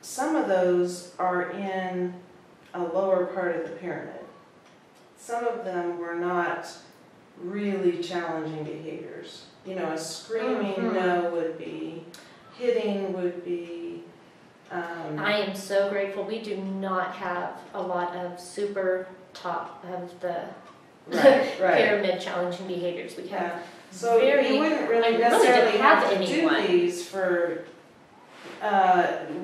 some of those are in a lower part of the pyramid. Some of them were not really challenging behaviors. You know, a screaming no would be, hitting would be. I am so grateful. We do not have a lot of super top of the pyramid challenging behaviors. We have so you wouldn't really necessarily have to do these for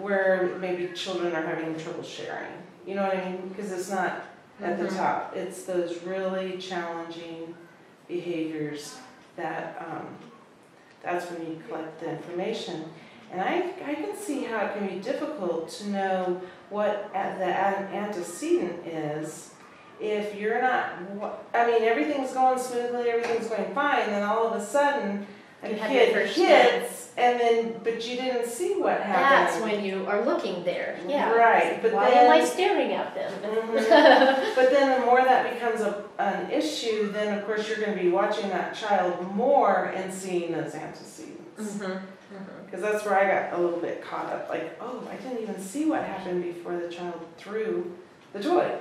where maybe children are having trouble sharing. You know what I mean? Because it's not at the top. It's those really challenging behaviors that that's when you collect the information. And I can see how it can be difficult to know what the antecedent is if you're not, I mean, everything's going smoothly, everything's going fine, then all of a sudden a kid hits, and then, but you didn't see what happened. That's when you are looking there. Yeah. Right. But why am I staring at them? But then the more that becomes an issue, then of course you're going to be watching that child more and seeing those antecedents. Because that's where I got a little bit caught up, like, oh, I didn't even see what happened before the child threw the toy.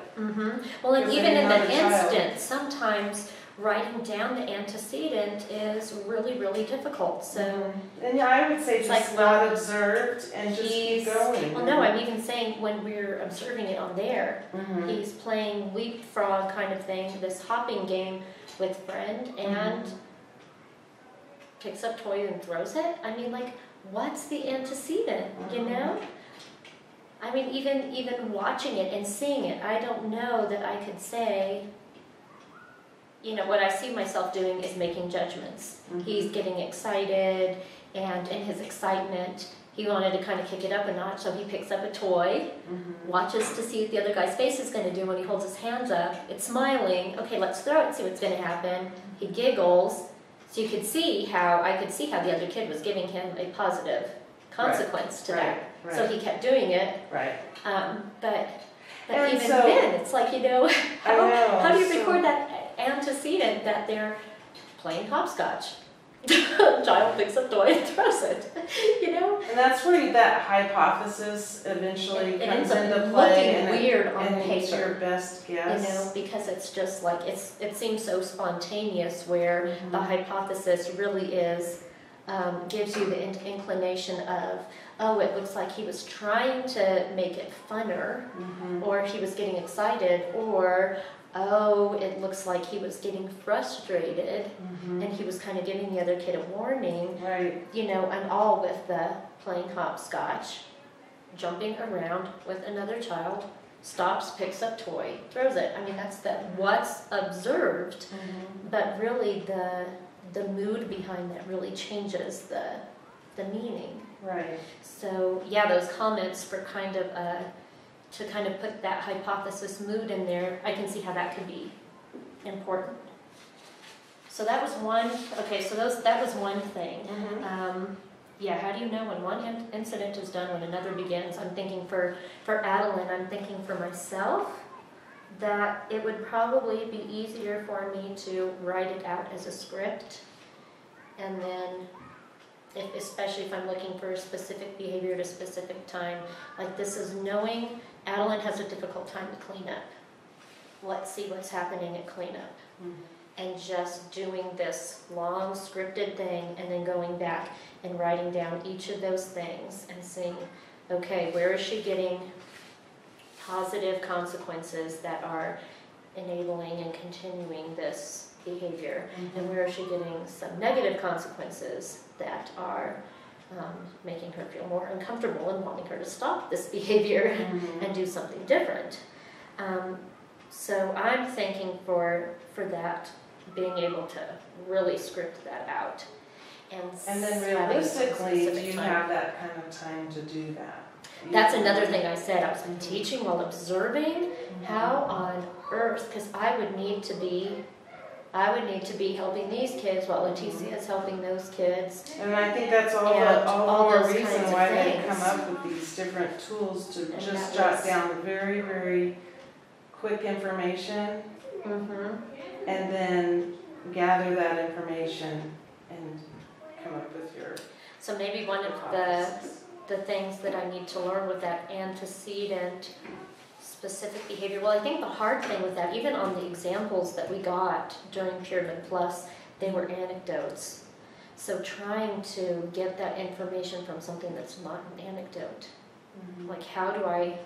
Well, and even in the instant, sometimes writing down the antecedent is really, really difficult. So, and I would say just not observed and just keep going. Well, no, I'm even saying when we're observing it on there, he's playing leapfrog kind of thing, this hopping game with friend, and picks up toy and throws it. I mean, like, what's the antecedent, you know? I mean, even watching it and seeing it, I don't know that I could say, you know, what I see myself doing is making judgments. He's getting excited, and in his excitement, he wanted to kind of kick it up a notch, so he picks up a toy, watches to see what the other guy's face is going to do when he holds his hands up. It's smiling. Okay, let's throw it and see what's going to happen. He giggles. So you could see how, I could see how the other kid was giving him a positive consequence to that. So he kept doing it. But even then, it's like, you know, how do you record that antecedent that they're playing hopscotch? Child picks up toy and throws it, you know? And that's where that hypothesis eventually comes into play. And weird on and paper. It's your best guess. You know, because it's just like, it seems so spontaneous where the hypothesis really is, gives you the inclination of, oh, it looks like he was trying to make it funner, or he was getting excited, or oh, it looks like he was getting frustrated, and he was kind of giving the other kid a warning, you know, and all with the playing hopscotch, jumping around with another child, stops, picks up toy, throws it. I mean, that's what's observed, but really the mood behind that really changes the meaning. So, yeah, those comments for kind of to kind of put that hypothesis mood in there, I can see how that could be important. So that was one, that was one thing. Yeah, how do you know when one incident is done, when another begins? I'm thinking for Adeline, I'm thinking for myself, that it would probably be easier for me to write it out as a script, and then especially if I'm looking for a specific behavior at a specific time, like this is knowing Adeline has a difficult time to clean up. Let's see what's happening at cleanup. And just doing this long scripted thing and then going back and writing down each of those things and seeing, okay, where is she getting positive consequences that are enabling and continuing this behavior, and where is she getting some negative consequences that are making her feel more uncomfortable and wanting her to stop this behavior and do something different. So I'm thinking for that, being able to really script that out. And then realistically, do you have that kind of time to do that? That's another thing I said. I was like, teaching while observing? How on earth? Because I would need to be helping these kids while Leticia is helping those kids. And I think that's all the reason why they come up with these different tools to just jot down very, very quick information, and then gather that information and come up with your So maybe one of the things that I need to learn with that antecedent specific behavior. Well, I think the hard thing with that, even on the examples that we got during Pyramid Plus, they were anecdotes. So trying to get that information from something that's not an anecdote. Like, how do I,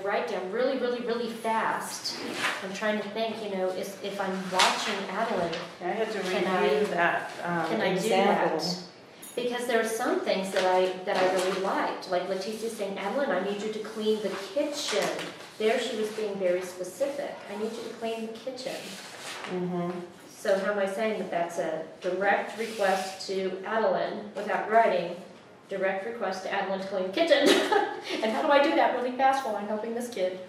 write down really, really, really fast? I'm trying to think, if I'm watching Adeline, I had to Can review I- that can I do example. that? Because there are some things that I really liked. Like Letitia's saying, Adeline, I need you to clean the kitchen. There she was being very specific. I need you to clean the kitchen. Mm-hmm. So how am I saying that that's a direct request to Adeline without writing? Direct request to Adeline to clean the kitchen. And how do I do that really fast while I'm helping this kid?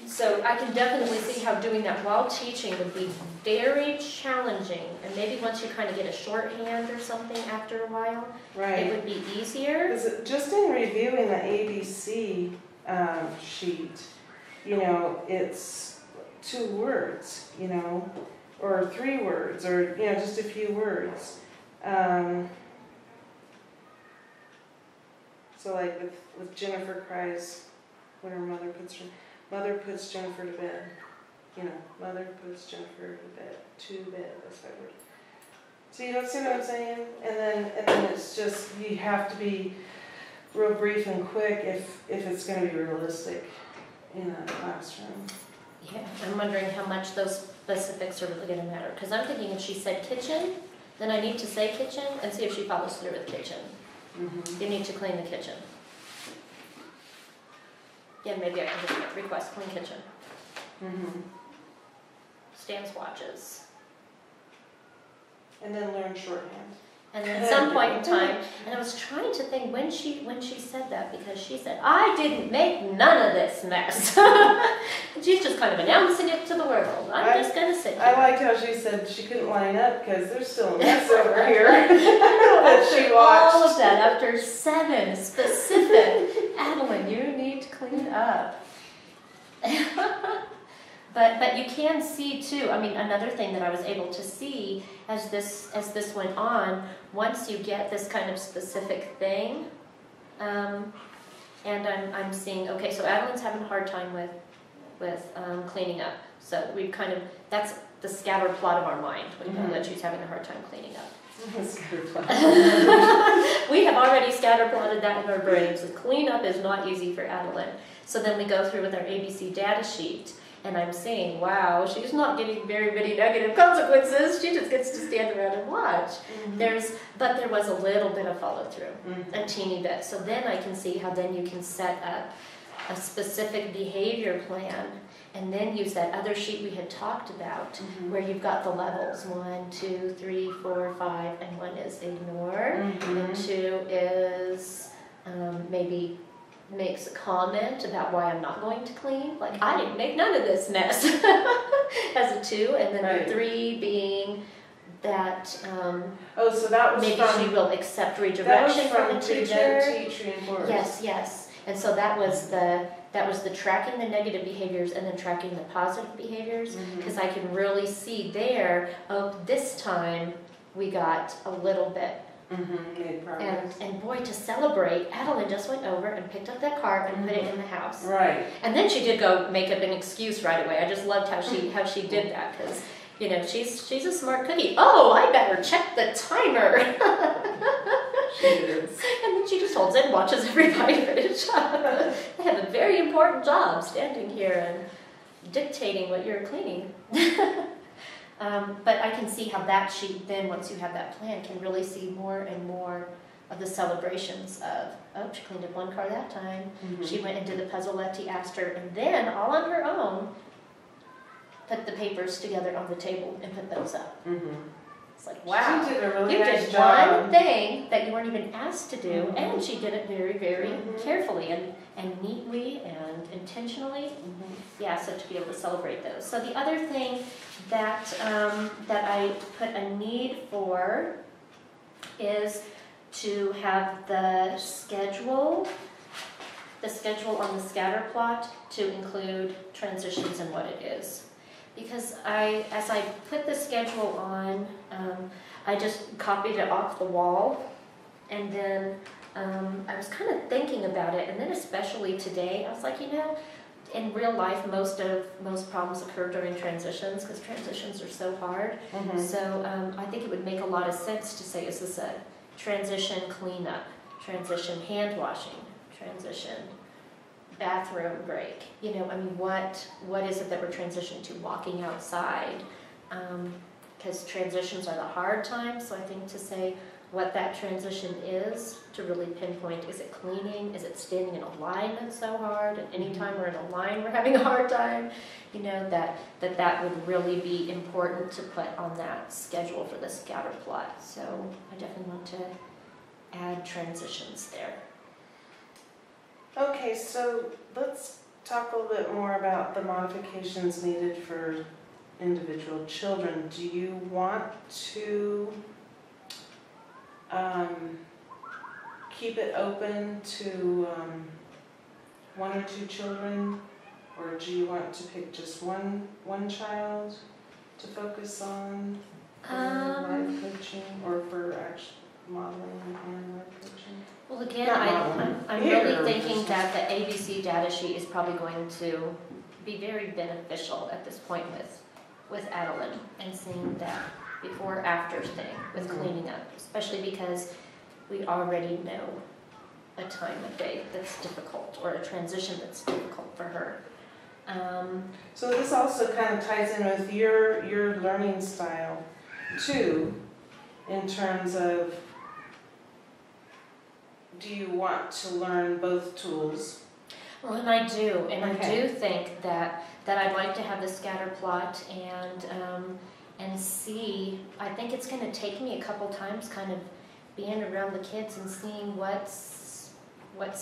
So I can definitely see how doing that while teaching would be very challenging. And maybe once you kind of get a shorthand or something after a while, it Right. would be easier. Because just in reviewing the ABC sheet, it's 2 words, or 3 words, or, just a few words. So like with Jennifer cries when her mother puts Jennifer to bed. Mother puts Jennifer to bed, that's 5 words. So you don't see what I'm saying? And then it's just, you have to be real brief and quick if it's going to be realistic in a classroom. Yeah, I'm wondering how much those specifics are really going to matter. Because I'm thinking if she said kitchen, then I need to say kitchen and see if she follows through with kitchen. Mm-hmm. You need to clean the kitchen. Yeah, maybe I can just request clean kitchen. Mm-hmm. Stan's watches. And then learn shorthand. And then at some point in time, and I was trying to think when she said that, because she said, I didn't make none of this mess. She's just kind of announcing it to the world. I'm just going to sit here. I liked how she said she couldn't line up because there's still a mess over here that she watched. All of that after 7 specific. Adeline, you need to clean up. But you can see too, another thing that I was able to see as this went on, once you get this kind of specific thing, and I'm seeing, okay, so Adeline's having a hard time with cleaning up. So we've that's the scatter plot of our mind. We know that she's having a hard time cleaning up. We have already scatter plotted that in our brains. So cleanup is not easy for Adeline. So then we go through with our ABC data sheet. And I'm saying, wow, she's not getting very many negative consequences. She just gets to stand around and watch. Mm-hmm. But there was a little bit of follow through, Mm-hmm. a teeny bit. So then I can see how then you can set up a specific behavior plan, and then use that other sheet we had talked about, Mm-hmm. where you've got the levels 1, 2, 3, 4, 5, and 1 is ignore, Mm-hmm. and 2 is maybe makes a comment about why I'm not going to clean. Like, I didn't make none of this mess. As a 2, and then Right. the 3 being that So that was maybe from, she will accept that was redirection from from the teacher. Teach, reinforce. Yes. And so that was the tracking the negative behaviors and then tracking the positive behaviors, Mhm. because I can really see there, this time we got a little bit. Mm-hmm. Made progress. And boy, to celebrate, Adeline just went over and picked up that card and put it in the house. Right. And then she did go make up an excuse right away. I just loved how she did that, because she's a smart cookie. Oh, I better check the timer. She is. And then she just holds it and watches everybody finish. They have a very important job standing here and dictating what you're cleaning. But I can see how that sheet then, once you have that plan, can really see more and more of the celebrations of, oh, she cleaned up 1 car that time. Mhm. She went and did the puzzle Letty asked her, and then all on her own, put the papers together on the table and put those up. Mhm. It's like, wow. She did a really You nice did job. one thing that you weren't even asked to do, Mhm. and she did it very, very Mhm. carefully and neatly and intentionally. Mhm. Yeah, so to be able to celebrate those. So the other thing that I put a need for is to have the schedule on the scatter plot to include transitions and what it is. Because as I put the schedule on, I just copied it off the wall And then I was kind of thinking about it, and then especially today, I was like, in real life, most problems occur during transitions because transitions are so hard. Mhm. So I think it would make a lot of sense to say, is this a transition cleanup, transition hand washing, transition bathroom break? What is it that we're transitioning to? Walking outside, because transitions are the hard times. So I think to say what that transition is, to really pinpoint, is it cleaning, is it standing in a line that's so hard, and anytime we're in a line we're having a hard time, that would really be important to put on that schedule for the scatter plot. So I definitely want to add transitions there. Okay, so let's talk a little bit more about the modifications needed for individual children. Do you want to keep it open to one or two children, or do you want to pick just one child to focus on for life coaching, or for actual modeling and life coaching? Well, again, Not modeling. I'm Here, really thinking just- that the ABC data sheet is probably going to be very beneficial at this point with Adeline, and seeing that before after thing with Mhm. cleaning up, especially because we already know a time of day that's difficult, or a transition that's difficult for her. So this also kind of ties in with your learning style too, in terms of, do you want to learn both tools? Well, and I do, and Okay. I do think that I'd like to have the scatter plot and see. I think it's going to take me a couple times, kind of being around the kids and seeing what's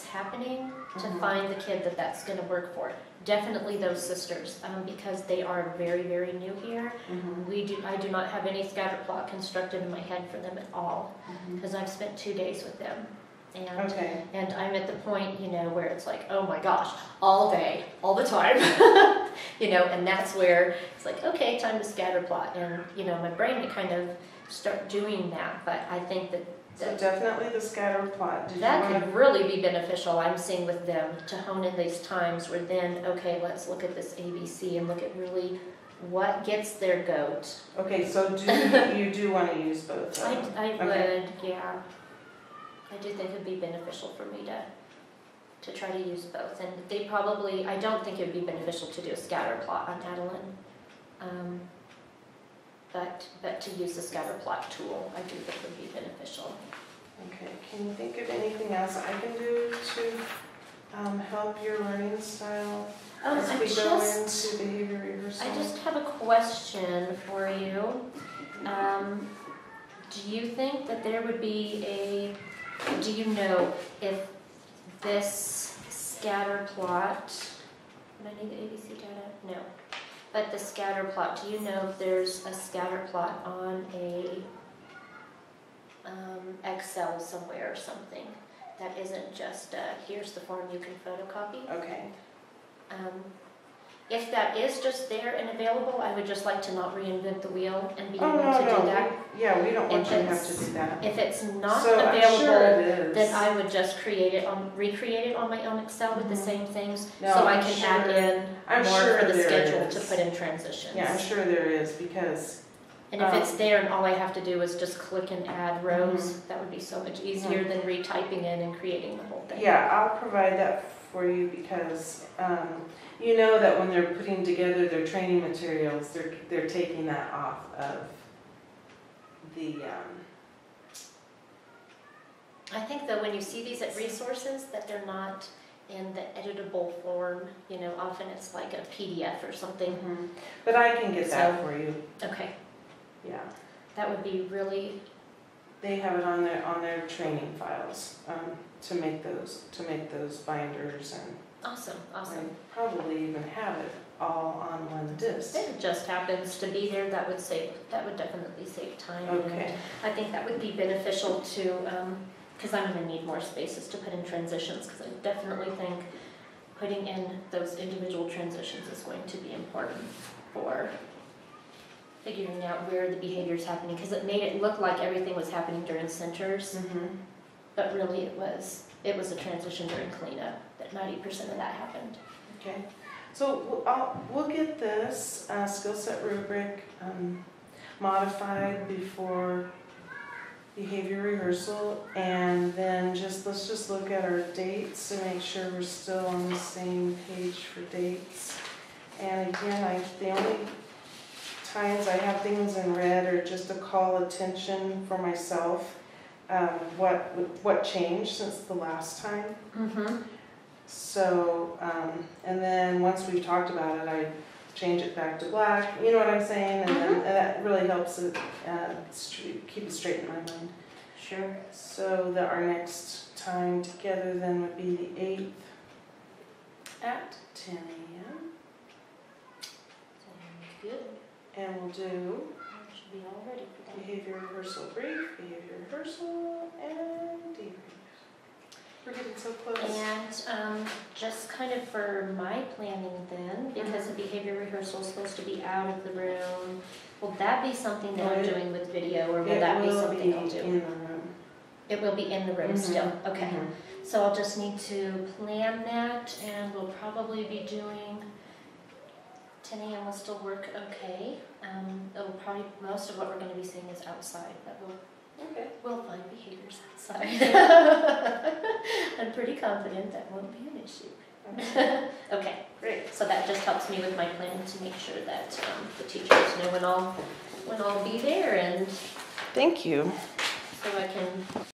happening to Mhm. find the kid that's going to work for. Definitely those sisters, because they are very, very new here. Mm-hmm. I do not have any scatter plot constructed in my head for them at all, Mm-hmm. because I've spent 2 days with them. And Okay. and I'm at the point, where it's like, oh my gosh, all day, all the time, and that's where it's like, okay, time to scatter plot. And, my brain would kind of start doing that. But I think So definitely the scatter plot. Did that you want could really be beneficial, I'm seeing with them, to hone in these times where then, okay, let's look at this ABC and look at really what gets their goat. Okay, so you do want to use both? I Okay. would, yeah. I do think it would be beneficial for me to try to use both. And I don't think it would be beneficial to do a scatter plot on Adeline. But to use the scatter plot tool, I do think would be beneficial. Okay, can you think of anything else I can do to help your learning style as we go into behavior rehearsal? I just have a question for you. Do you think that there would be do you know if this scatter plot, would I need the ABC data? No. But the scatter plot, do you know if there's a scatter plot on a Excel somewhere or something that isn't just here's the form you can photocopy? Okay. If that is just there and available, I would just like to not reinvent the wheel and be Oh, able no, to no. do that. We don't want If you to have it's- to do that. If it's not So I'm available, sure it is. then I would just recreate it on my own Excel with the Mhm. same things, No, so I I'm can sure- add in I'm more sure for the there schedule is. to put in transitions. Yeah, I'm sure there is, because And if it's there and all I have to do is just click and add rows, that would be so much easier Mhm. than retyping in and creating the whole thing. yeah, I'll provide that for you, because you know that when they're putting together their training materials, they're taking that off of the I think though when you see these at resources, that they're not in the editable form, often it's like a PDF or something. mhm. But I can get that So- for you. Okay, Yeah, that would be really, they have it on their training files to make those binders, and awesome. they probably even have it all on one disc. If it just happens to be there, that would definitely save time. Okay. And I think that would be beneficial to, because I'm going to need more spaces to put in transitions, because I definitely think putting in those individual transitions is going to be important for figuring out where the behavior is happening, because it made it look like everything was happening during centers, Mhm. but really it was a transition during cleanup that 90% of that happened. Okay, so we'll get this skill set rubric modified before behavior rehearsal, and then let's just look at our dates to make sure we're still on the same page for dates. And again, the only times I have things in red are just to call attention for myself, what changed since the last time. Mm-hmm. So, and then once we've talked about it, I change it back to black, you know what I'm saying? And then and that really helps it keep it straight in my mind. Sure. So our next time together then would be the 8th at 10 a.m. Sounds good. And we'll do I should be all ready for that. behavior rehearsal brief, behavior rehearsal, and debrief. We're getting so close. And just kind of for my planning then, because the behavior rehearsal is supposed to be out of the room, will that be something that I'm doing with video, or will that be something I'll do? In the room. It will be in the room still. Okay. Mhm. So I'll just need to plan that, and we'll probably be doing 10 a.m. will still work okay. It'll probably, most of what we're going to be seeing is outside, but we'll find behaviors outside. I'm pretty confident that won't be an issue. Okay, Great. so that just helps me with my planning to make sure that the teachers know when I'll be there, and Thank you. so I can